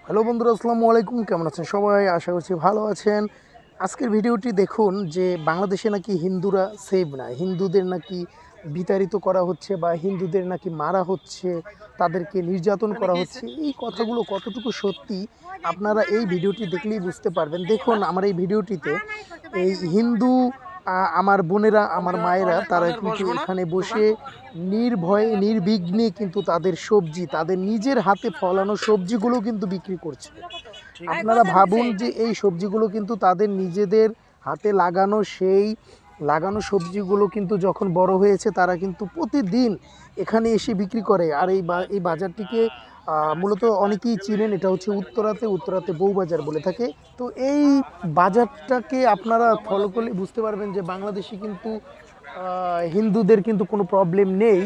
Hello বন্ধুরা, আসসালামু আলাইকুম। কেমন আছেন সবাই? আশা করছি ভালো আছেন। আজকের ভিডিওটি দেখুন যে বাংলাদেশে নাকি হিন্দুরা সেভ না, হিন্দুদের নাকি বিতাড়িত করা হচ্ছে বা হিন্দুদের নাকি মারা হচ্ছে, তাদেরকে নির্যাতন করা হচ্ছে। এই কথাগুলো কতটুকু সত্যি আপনারা এই ভিডিওটি দেখলেই বুঝতে পারবেন। দেখুন আমার এই ভিডিওটিতে এই হিন্দু আমার বোনেরা, আমার মায়েরা, তারা কিন্তু এখানে বসে নির্ভয়ে নির্বিঘ্নে কিন্তু তাদের সবজি, তাদের নিজের হাতে ফলানো সবজিগুলো কিন্তু বিক্রি করছে। আপনারা ভাবুন যে এই সবজিগুলো কিন্তু তাদের নিজেদের হাতে লাগানো সবজিগুলো কিন্তু যখন বড় হয়েছে তারা কিন্তু প্রতিদিন এখানে এসে বিক্রি করে। আর এই বাজারটিকে মূলত অনেকেই চিনেন, এটা হচ্ছে উত্তরাতে বউবাজার বলে থাকে। তো এই বাজারটাকে আপনারা ফলো করলে বুঝতে পারবেন যে বাংলাদেশে কিন্তু হিন্দুদের কিন্তু কোনো প্রবলেম নেই।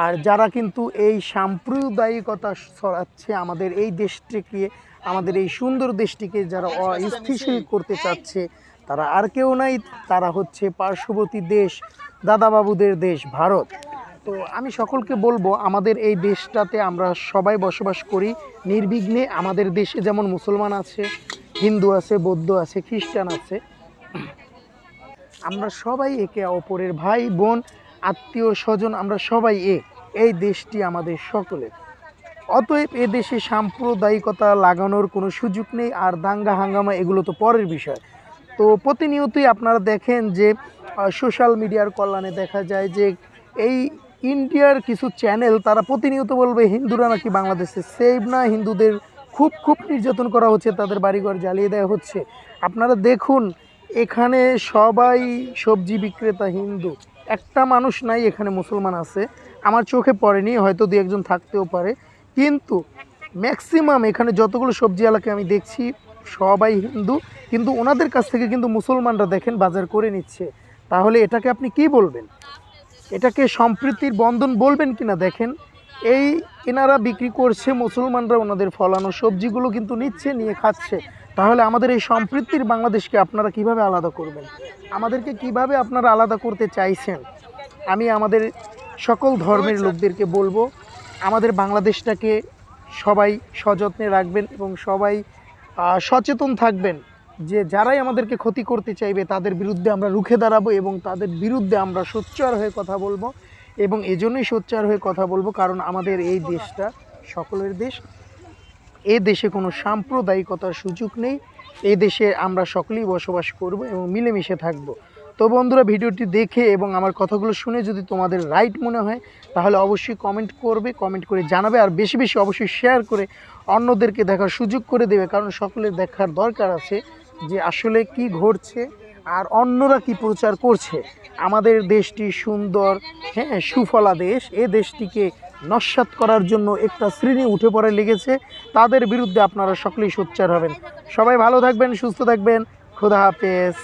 আর যারা কিন্তু এই সাম্প্রদায়িকতা ছড়াচ্ছে আমাদের এই দেশটিকে, আমাদের এই সুন্দর দেশটিকে যারা অস্থিতিশীল করতে চাচ্ছে, তারা আর কেউ নাই, তারা হচ্ছে পার্শ্ববর্তী দেশ, দাদাবাবুদের দেশ ভারত। তো আমি সকলকে বলবো আমাদের এই দেশটাতে আমরা সবাই বসবাস করি নির্বিঘ্নে। আমাদের দেশে যেমন মুসলমান আছে, হিন্দু আছে, বৌদ্ধ আছে, খ্রিস্টান আছে, আমরা সবাই একে অপরের ভাই বোন, আত্মীয় স্বজন, আমরা সবাই এই দেশটি আমাদের সকলের। অতএব এ দেশে সাম্প্রদায়িকতা লাগানোর কোনো সুযোগ নেই। আর দাঙ্গা হাঙ্গামা এগুলো তো পরের বিষয়। তো প্রতিনিয়তই আপনারা দেখেন যে সোশ্যাল মিডিয়ার কল্যাণে দেখা যায় যে এই ইন্ডিয়ার কিছু চ্যানেল তারা প্রতিনিয়ত বলবে হিন্দুরা নাকি বাংলাদেশে সেভ না, হিন্দুদের খুব নির্যাতন করা হচ্ছে, তাদের বাড়িঘর জ্বালিয়ে দেওয়া হচ্ছে। আপনারা দেখুন এখানে সবাই সবজি বিক্রেতা হিন্দু, একটা মানুষ নাই এখানে মুসলমান আছে। আমার চোখে পড়েনি, হয়তো দু একজন থাকতেও পারে, কিন্তু ম্যাক্সিমাম এখানে যতগুলো সবজি এলাকায় আমি দেখছি সবাই হিন্দু। কিন্তু ওনাদের কাছ থেকে কিন্তু মুসলমানরা দেখেন বাজার করে নিচ্ছে। তাহলে এটাকে আপনি কি বলবেন? এটাকে সম্প্রীতির বন্ধন বলবেন কিনা? দেখেন এই এনারা বিক্রি করছে, মুসলমানরা ওনাদের ফলানো সবজিগুলো কিন্তু নিচ্ছে, নিয়ে খাচ্ছে। তাহলে আমাদের এই সম্প্রীতির বাংলাদেশকে আপনারা কিভাবে আলাদা করবেন? আমাদেরকে কিভাবে আপনারা আলাদা করতে চাইছেন? আমি আমাদের সকল ধর্মের লোকদেরকে বলবো আমাদের বাংলাদেশটাকে সবাই সযত্নে রাখবেন এবং সবাই সচেতন থাকবেন যে যারাই আমাদেরকে ক্ষতি করতে চাইবে তাদের বিরুদ্ধে আমরা রুখে দাঁড়াবো এবং তাদের বিরুদ্ধে আমরা সোচ্চার হয়ে কথা বলবো। এবং এজন্যই সোচ্চার হয়ে কথা বলবো কারণ আমাদের এই দেশটা সকলের দেশ। এ দেশে কোনো সাম্প্রদায়িকতার সুযোগ নেই। এই দেশে আমরা সকলেই বসবাস করব এবং মিলেমিশে থাকব। তো বন্ধুরা, ভিডিওটি দেখে এবং আমার কথাগুলো শুনে যদি তোমাদের রাইট মনে হয় তাহলে অবশ্যই কমেন্ট করে জানাবে। আর বেশি বেশি অবশ্যই শেয়ার করে অন্যদেরকে দেখার সুযোগ করে দেবে, কারণ সকলের দেখার দরকার আছে যে আসলে কি ঘটছে আর অন্যরা কি প্রচার করছে। আমাদের দেশটি সুন্দর, সুফলা দেশ, এ দেশটিকে নস্যাৎ করার জন্য একটা শ্রেণী উঠে পড়ে লেগেছে। তাদের বিরুদ্ধে আপনারা সকলেই সোচ্চার হবেন। সবাই ভালো থাকবেন, সুস্থ থাকবেন। খোদা হাফেজ।